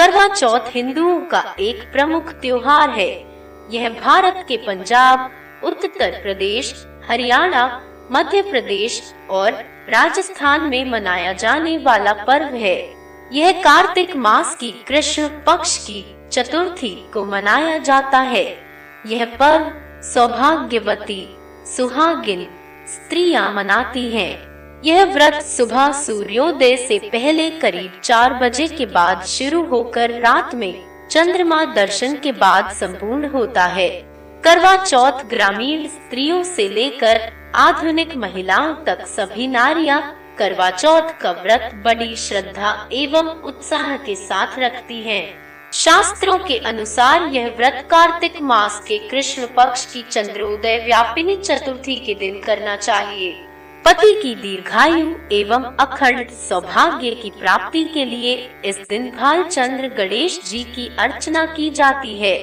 करवा चौथ हिंदुओं का एक प्रमुख त्योहार है। यह भारत के पंजाब, उत्तर प्रदेश, हरियाणा, मध्य प्रदेश और राजस्थान में मनाया जाने वाला पर्व है। यह कार्तिक मास की कृष्ण पक्ष की चतुर्थी को मनाया जाता है। यह पर्व सौभाग्यवती सुहागिन स्त्रियां मनाती हैं। यह व्रत सुबह सूर्योदय से पहले करीब 4 बजे के बाद शुरू होकर रात में चंद्रमा दर्शन के बाद संपूर्ण होता है। करवा चौथ ग्रामीण स्त्रियों से लेकर आधुनिक महिलाओं तक सभी नारियां करवा चौथ का व्रत बड़ी श्रद्धा एवं उत्साह के साथ रखती हैं। शास्त्रों के अनुसार यह व्रत कार्तिक मास के कृष्ण पक्ष की चंद्रोदय व्यापिनी चतुर्थी के दिन करना चाहिए। पति की दीर्घायु एवं अखंड सौभाग्य की प्राप्ति के लिए इस दिन भालचंद्र गणेश जी की अर्चना की जाती है।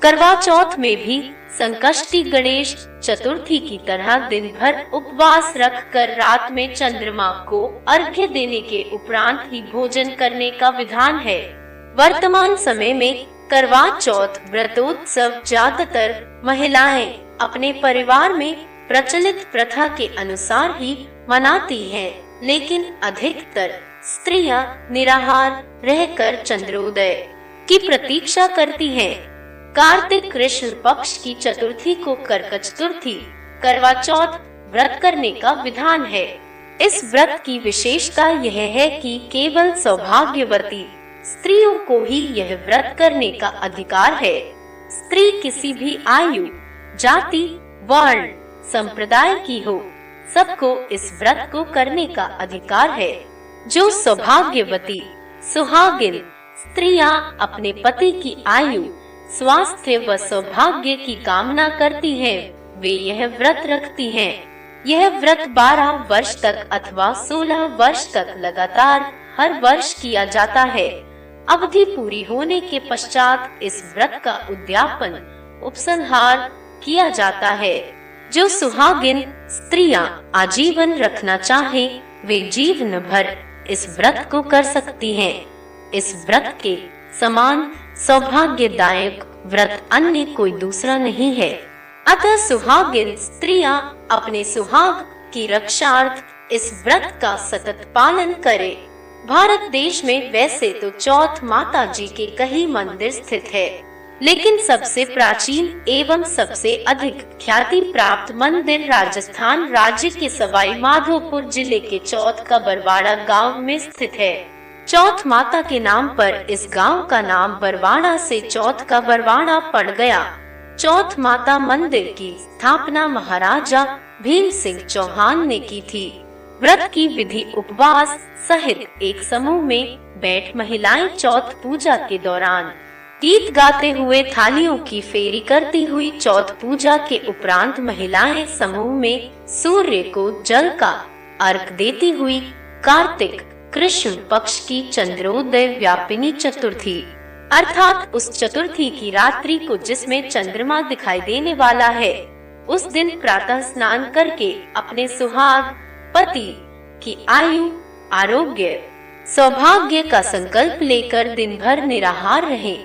करवा चौथ में भी संकष्टी गणेश चतुर्थी की तरह दिन भर उपवास रखकर रात में चंद्रमा को अर्घ्य देने के उपरांत ही भोजन करने का विधान है। वर्तमान समय में करवा चौथ व्रतोत्सव ज्यादातर महिलाएं अपने परिवार में प्रचलित प्रथा के अनुसार ही मनाती हैं, लेकिन अधिकतर स्त्रियां निराहार रहकर चंद्रोदय की प्रतीक्षा करती हैं। कार्तिक कृष्ण पक्ष की चतुर्थी को करवा चतुर्थी करवा चौथ व्रत करने का विधान है। इस व्रत की विशेषता यह है कि केवल सौभाग्यवती स्त्रियों को ही यह व्रत करने का अधिकार है। स्त्री किसी भी आयु, जाति, वर्ण, संप्रदाय की हो, सबको इस व्रत को करने का अधिकार है। जो सौभाग्यवती सुहागिन स्त्रियां अपने पति की आयु, स्वास्थ्य व सौभाग्य की कामना करती हैं, वे यह व्रत रखती हैं। यह व्रत 12 वर्ष तक अथवा 16 वर्ष तक लगातार हर वर्ष किया जाता है। अवधि पूरी होने के पश्चात इस व्रत का उद्यापन उपसंहार किया जाता है। जो सुहागिन स्त्रियां आजीवन रखना चाहें, वे जीवन भर इस व्रत को कर सकती हैं। इस व्रत के समान सौभाग्यदायक व्रत अन्य कोई दूसरा नहीं है। अतः सुहागिन स्त्रियां अपने सुहाग की रक्षार्थ इस व्रत का सतत पालन करें। भारत देश में वैसे तो चौथ माता जी के कई मंदिर स्थित है, लेकिन सबसे प्राचीन एवं सबसे अधिक ख्याति प्राप्त मंदिर राजस्थान राज्य के सवाई माधोपुर जिले के चौथ का बरवाड़ा गांव में स्थित है। चौथ माता के नाम पर इस गांव का नाम बरवाड़ा से चौथ का बरवाड़ा पड़ गया। चौथ माता मंदिर की स्थापना महाराजा भीम सिंह चौहान ने की थी। व्रत की विधि उपवास सहित एक समूह में बैठ महिलाएं चौथ पूजा के दौरान गीत गाते हुए थालियों की फेरी करती हुई चौथ पूजा के उपरांत महिलाएं समूह में सूर्य को जल का अर्घ देती हुई कार्तिक कृष्ण पक्ष की चंद्रोदय व्यापिनी चतुर्थी अर्थात उस चतुर्थी की रात्रि को जिसमें चंद्रमा दिखाई देने वाला है, उस दिन प्रातः स्नान करके अपने सुहाग पति की आयु, आरोग्य, सौभाग्य का संकल्प लेकर दिन भर निराहार रहे।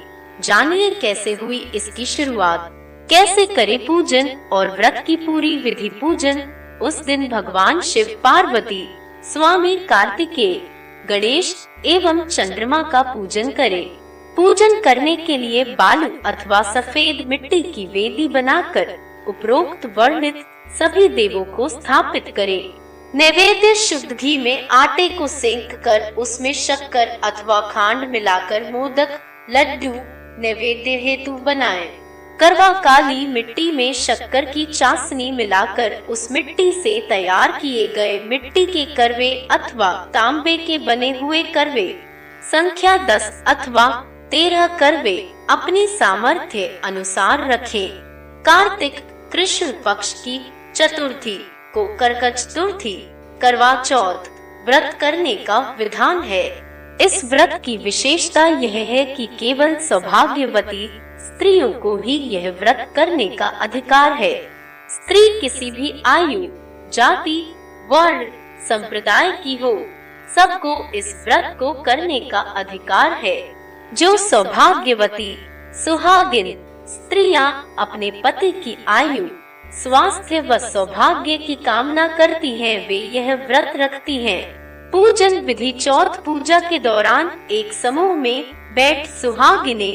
जानिए कैसे हुई इसकी शुरुआत, कैसे करे पूजन और व्रत की पूरी विधि। पूजन उस दिन भगवान शिव, पार्वती, स्वामी कार्तिकेय, गणेश एवं चंद्रमा का पूजन करें। पूजन करने के लिए बालू अथवा सफेद मिट्टी की वेदी बनाकर उपरोक्त वर्णित सभी देवों को स्थापित करें। नैवेद्य शुद्ध घी में आटे को सेंक कर उसमें शक्कर अथवा खांड मिलाकर मोदक, लड्डू नैवेद्य हेतु बनाएं। करवा काली मिट्टी में शक्कर की चाशनी मिलाकर उस मिट्टी से तैयार किए गए मिट्टी के करवे अथवा तांबे के बने हुए करवे संख्या 10 अथवा 13 करवे अपनी सामर्थ्य अनुसार रखें। कार्तिक कृष्ण पक्ष की चतुर्थी को करवा चतुर्थी करवा चौथ व्रत करने का विधान है। इस व्रत की विशेषता यह है कि केवल सौभाग्यवती स्त्रियों को ही यह व्रत करने का अधिकार है। स्त्री किसी भी आयु, जाति, वर्ण, संप्रदाय की हो, सबको इस व्रत को करने का अधिकार है। जो सौभाग्यवती सुहागिन स्त्रियां अपने पति की आयु, स्वास्थ्य व सौभाग्य की कामना करती हैं, वे यह व्रत रखती हैं। पूजन विधि। चौथ पूजा के दौरान एक समूह में बैठ सुहागिने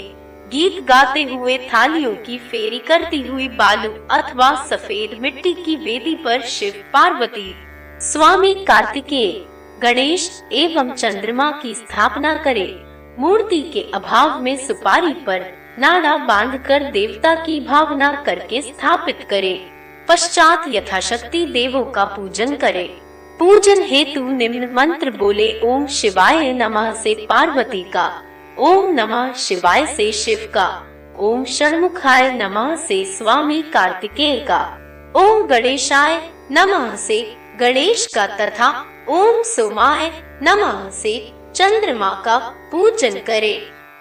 गीत गाते हुए थालियों की फेरी करती हुई बालू अथवा सफेद मिट्टी की वेदी पर शिव पार्वती, स्वामी कार्तिकेय, गणेश एवं चंद्रमा की स्थापना करे। मूर्ति के अभाव में सुपारी पर नाड़ा बांधकर देवता की भावना करके स्थापित करे। पश्चात यथाशक्ति देवों का पूजन करे। पूजन हेतु निम्न मंत्र बोले। ओम शिवाय नमः से पार्वती का, ओम नमः शिवाय से शिव का, ओम षण्मुखाय नमः से स्वामी कार्तिकेय का, ओम गणेशाय नमः से गणेश का तथा ओम सोमाय नमः से चंद्रमा का पूजन करे।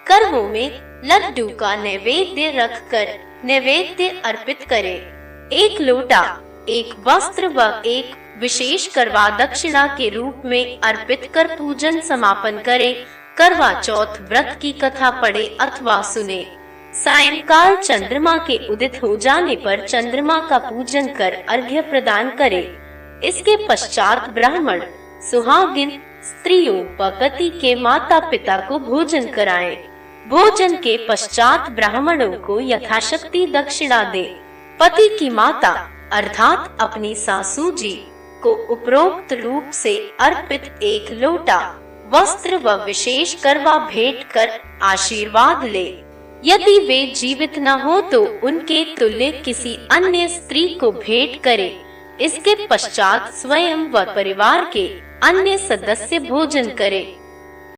कर्मों में लड्डू का नैवेद्य रखकर नैवेद्य अर्पित करे। एक लोटा, एक वस्त्र व एक विशेष करवा दक्षिणा के रूप में अर्पित कर पूजन समापन करे। करवा चौथ व्रत की कथा पढ़े अथवा सुने। सायंकाल चंद्रमा के उदित हो जाने पर चंद्रमा का पूजन कर अर्घ्य प्रदान करे। इसके पश्चात ब्राह्मण सुहागिन स्त्रियों व पति के माता पिता को भोजन कराएं। भोजन के पश्चात ब्राह्मणों को यथाशक्ति दक्षिणा दे। पति की माता अर्थात अपनी सासू जी को उपरोक्त रूप से अर्पित एक लोटा वस्त्र व विशेष करवा भेंट कर आशीर्वाद ले। यदि वे जीवित न हो तो उनके तुल्य किसी अन्य स्त्री को भेंट करे। इसके पश्चात स्वयं व परिवार के अन्य सदस्य भोजन करे।